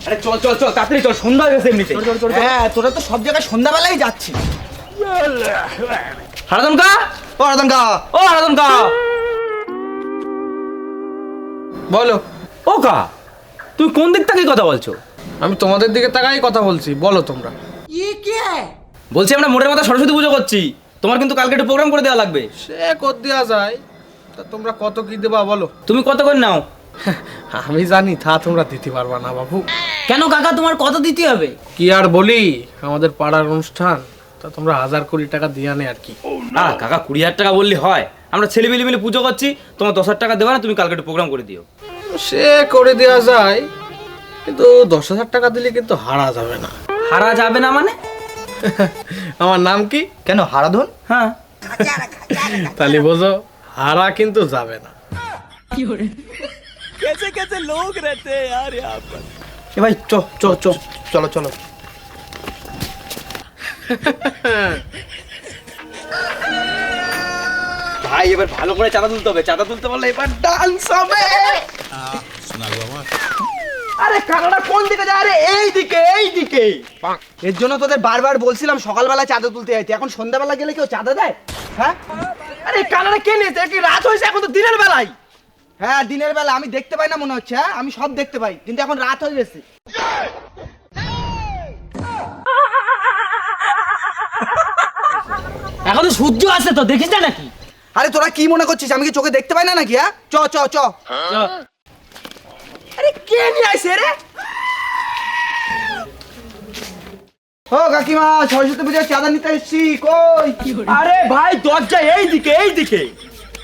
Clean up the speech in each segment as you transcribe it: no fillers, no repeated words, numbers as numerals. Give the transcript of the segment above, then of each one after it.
আরে চল চল চল তাড়াতাড়ি চল, সন্ধ্যা হয়ে গেছে এমনিতে। হ্যাঁ, তোরা তো সব জায়গায় সন্ধ্যাবেলায় যাচ্ছিস। হারাধন কা, ও রাধন কা, ও হারাধন কা, বলো। ও কা, তুই কোন দিক থেকে কথা বলছো? আমি তোমাদের দিকে তাকাই কথা বলছি, বলো তোমরা। বলছি আমরা মোড়ের মাথা সরস্বতী পুজো করছি, তোমার কিন্তু কালকে একটু প্রোগ্রাম করে দেওয়া লাগবে। সে কর দেওয়া যায়, তা তোমরা কত কি দেবা বলো। তুমি কত করে নাও? আমি জানি তা তোমরা দিতে পারবা না বাবু। কেন কাকা, তোমার কত দিতে হবে? কি আর বলি, আমাদের পাড়ার অনুষ্ঠান, তা তোমরা 1000 কোটি টাকা দিয়ে নে আর কি। কাকা 20,000 টাকা বললি হয়? আমরা ছেলে মিলে পুজো করছি, তোমার 10,000 টাকা দেবা না? তুমি কালকে একটু প্রোগ্রাম করে দিও। সে করে দেওয়া যায়, কিন্তু 10,000 টাকা দিলে কিন্তু হারা যাবে না। হারা যাবে না মানে? আমার নাম কি? কেন হারাধন? হ্যাঁ, তাহলে বোঝো, হারা কিন্তু যাবে না। এ ভাই চ চ চ, চলো চলো। ভাই এবার ভালো করে চাঁদা তুলতে হবে, চাঁদা তুলতে পারলে এবার ডান্স হবে। আরে কানাডা কোন দিকে যায়? আরে এই দিকে, এই দিকে। এর জন্য তোদের বারবার বলছিলাম সকালবেলা চাঁদা তুলতে যাইতে, এখন সন্ধ্যাবেলা গেলে কেউ চাঁদা দেয়? হ্যাঁ, আরে কানাডা কে নিয়েছে? কি রাত হয়েছে? এখন তো দিনের বেলায়। হ্যাঁ দিনের বেলা, আমি দেখতে পাই না মনে হচ্ছে? হ্যাঁ আমি সব দেখতে পাই, কিন্তু এখন রাত হয়ে গেছে। এখন তো সূর্য আছে তো, দেখিস না নাকি? আরে তোরা কি মনে করছিস আমি কি চোখে দেখতে পাই না নাকি? হ্যাঁ চ চ চ। আরে কে নিয়ে আইছে রে? ও কাকিমা, সরস্বতী পূজার চাঁদা নিতে এসেছি। কই? আরে ভাই দরজা এই দিকে, এই দিকে।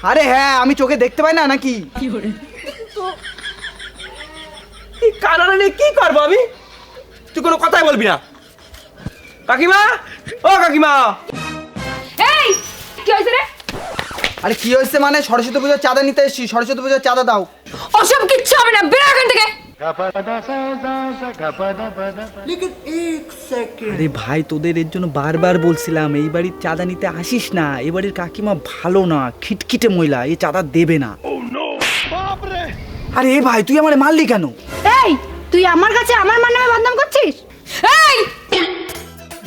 আরে হ্যাঁ, আমি চোখে দেখতে পাই না নাকি? এই কানাডা নিয়ে কি করবো আমি? তুই কোনো কথাই বলবি না। কাকিমা, ও কাকিমা। এই কি হয়েছে রে? আরে কি হয়েছে মানে? সরস্বতী পূজার চাঁদা নিতে এসেছি, সরস্বতী পূজার চাঁদা দাও। ওসব কিচ্ছু হবে না, বেরো এখান থেকে। আরে ভাই, তোদের এর জন্য বারবার বলছিলাম এই বাড়ির চাঁদা নিতে আসিস না। এই বাড়ির কাকিমা ভালো না, খিটখিটে মহিলা, এই চাঁদা দেবে না। আরে ভাই, তুই আমারে মারলি কেন? এই তুই আমার কাছে আমার মার নামে বদনাম করছিস? এই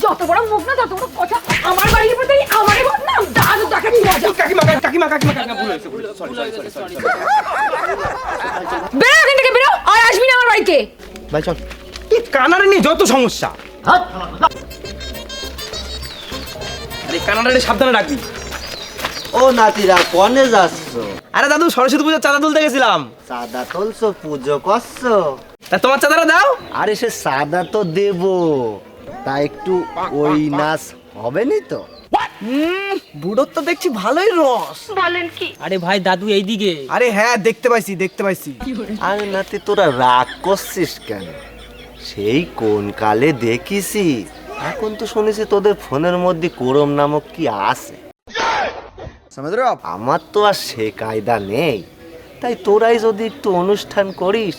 যত বড় মুখ না, তত বড় কথা। আমার বাড়ির উপর তুই আমারই বদনাম। দাদু দেখাবি মজা। কাকিমা কাকিমা কাকিমা কাকিমা ভুল হয়েছে, ভুল হয়েছে, সরি। বেরো এখান থেকে, বেরো, আর আসবি না আমার বাড়িতে। ভাই চল। এই কানাডা নিয়ে যত সমস্যা। আরে কানাডারে সাবধানে রাখবি। ও নাতিরা কনে যাচ্ছ? আরে দাদু সরস্বতী পুজোর চাঁদা তুলতে গেছিলাম। চাঁদা তুলছো, পুজো করছো? তা তোমার চাঁদাটা দাও। আরে সে চাঁদা তো দেব, তা একটু ওই নাচ হবে নি তো? বুড়োর তো দেখছি ভালোই রস। আরে ভাই দাদু এইদিকে। আরে হ্যাঁ, দেখতে পাইছি দেখতে পাইছি। আরে নাতি তোরা রাগ করছিস কেন? সেই কোন কালে দেখিছি, এখন তো শুনেছি তোদের ফোনের মধ্যে কোরম নামক কি আছে। আমার তো আর সে কায়দা নেই, তাই তোরাই যদি একটু অনুষ্ঠান করিস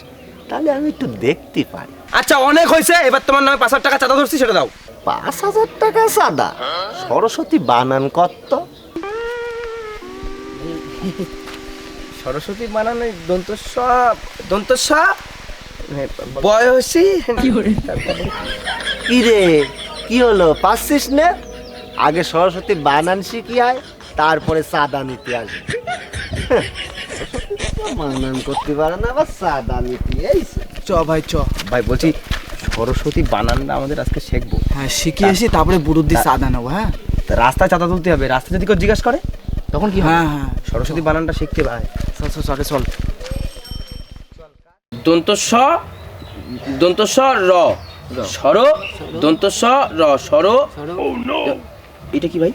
তাহলে আমি একটু দেখতে পারি। আচ্ছা অনেক হয়েছে, এবার তোমার নামে 5,000 টাকা চাঁদা ধরছি, সেটা দাও। 5,000 টাকা চাঁদা? সরস্বতী বানান কত? সরস্বতী বানানো দন্তস্ব বয়সী। কি রে, কি হলো, পাচ্ছিস না? আগে সরস্বতী বানান শিখি আয়, তারপরে চাঁদা নিতে আসবে। বানান করতে পারে না, আবার চাঁদা নিতে এইছে। চ ভাই চ। ভাই বলছি সরস্বতী বানানটা আমাদের আজকে শিখবো। হ্যাঁ শিখে এসে তারপরে বুড়োর দিয়ে চাঁদা নেবো। হ্যাঁ তা রাস্তায় চাঁদা তুলতে হবে, রাস্তা যদি কেউ জিজ্ঞাসা করে তখন কি হবে? হ্যাঁ হ্যাঁ, সরস্বতী বানানটা শিখতে ভাই। চল চল চল চল। দন্তস্ব দন্তস্ব র সর দন্তস্ব র সর। এটা কি ভাই?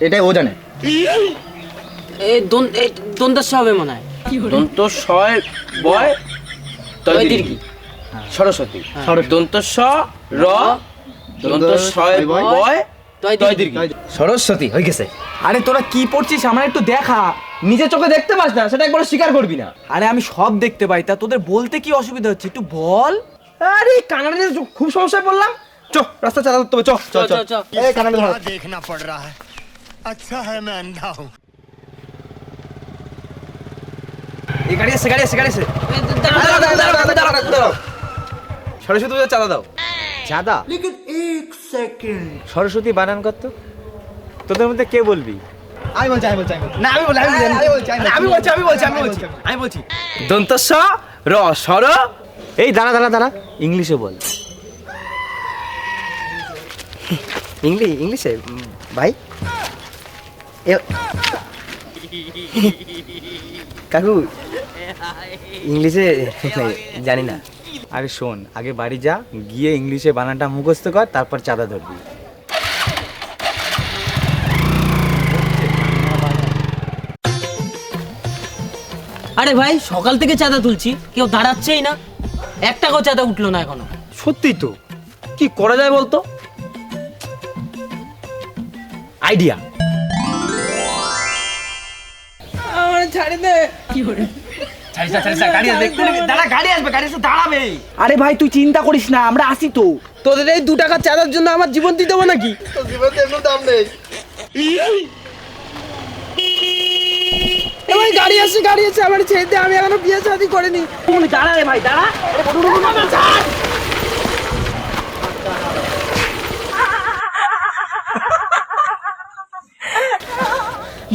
এটাই ও জানে। এই দন্তাস হবে মনে হয়। দন্তস্বয় বয় তয় দীর্ঘ সরস্বতী। দন্তস্ব র দন্তস্বয় বয় তয় দীর্ঘ সরস্বতী হয়ে গেছে। আরে তোরা কি পড়ছিস আমার একটু দেখা। নিজের চোখে দেখতে পাস না, সেটা একবার স্বীকার করবি না। আরে আমি সব দেখতে পাই, তা তোদের বলতে কি অসুবিধা হচ্ছে একটু বল। আরে কানাডা নিয়ে খুব সমস্যায় পড়লাম। চ রাস্তা চাঁদা ধরতে হবে, চ চ চ চ। এই কানাডা ধর। देखना पड़ रहा है। अच्छा है मैं अंधा हूँ। এই গাড়ি আছে, গাড়ি আছে, গাড়ি আছে। সরস্বতী পূজার চাঁদা দাও। চাঁদা? সরস্বতী বানান কত? তোদের মধ্যে কে বলবি? আমি বলছি না আমি বলছি দন্তস্ব র সর। এই দাঁড়া দাঁড়া দাঁড়া, ইংলিশে বল। ইংলিশে ভাই কাকু ইংলিশে জানি না। আরে শোন, আগে বাড়ি যা, গিয়ে ইংলিশে বানানটা মুখস্থ কর, তারপর চাঁদা ধরবি। আরে ভাই সকাল থেকে চাঁদা তুলছি, কেউ দাঁড়াচ্ছেই না, 1 টাকাও চাঁদা উঠলো না এখনো। সত্যি তো, কি করা যায় বলতো? আইডিয়া। আরে ভাই তুই চিন্তা করিস না, আমরা আসি তো। তোদের এই 2 টাকা চাঁদার জন্য আমার জীবন দিতে হবে নাকি? ভাই গাড়ি আছে আমার ছেড়ে দে, আমি এখনো বিয়ে শাদী করিনি। দাঁড়া রে ভাই দাঁড়া।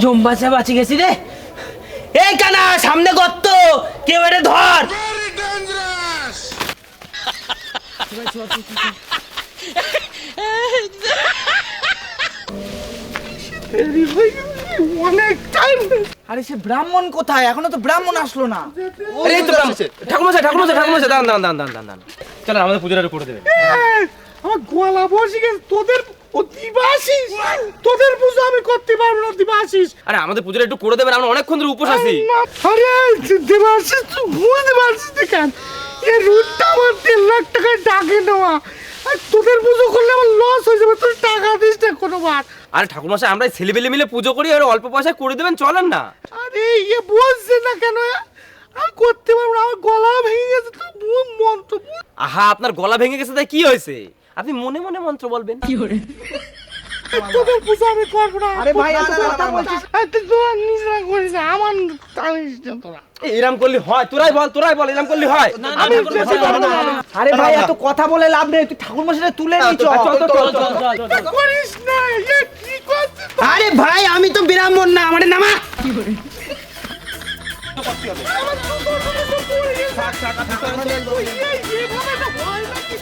জম্বাসে বাঁচি গেছি রে। এই কানা, সামনে গর্ত, কেউ এটা ধর। আরে সে ব্রাহ্মণ কোথায়? এখনো তো ব্রাহ্মণ আসলো না। আরে এই তো ঠাকুরমশাই দাঁড়ান। চলো আমাদের পুজোটা করে দেবে। আমার গলা বসে গেছে, তোদের দিবাসিস, তোদের পুজো আমি করতে পারবো না, দিবাসিস। আরে আমাদের পুজোটা একটু করে দেবেন, আমরা অনেকক্ষণ ধরে উপোস আছি। আরে দেবাশিস, তুই বুঝতে পারছিস না কেন? এই রুটটা আমার 3 লাখ টাকায় ডাকে নেওয়া, আর তোদের পুজো করলে আমার লস হয়ে যাবে। তুই টাকা দিস না কোনোবার। আরে ঠাকুরমশাই, আমরা ছেলেবেলে মিলে পুজো করি, আর অল্প পয়সায় করে দেবেন, চলেন না। আরে ইয়ে বলছে না কেন? আমি করতে পারবো না, আমার গলা ভেঙে গেছে। তুই মন্ত্র বল। আহা, আপনার গলা ভেঙে গেছে তাই কি হয়েছে? আপনি মনে মনে মন্ত্র বলবেন। তোদের পুজো আমি করবো না। আরে ভাই এত কথা বলছিস। তুই তোরা নিজেরা করিস না, আমার টানিস না তোরা। এরম করলে হয়? তোরাই বল এরম করলে হয়? আমি যেতে পারবো না। আরে ভাই এত কথা বলে লাভ নেই, তুই ঠাকুর মশাইটা তুলে নি চল। করিস না, এ কি করছিস? আরে ভাই আমি তো ব্রাহ্মণ না, আমারে নামা। এভাবে তো হয় নাকি?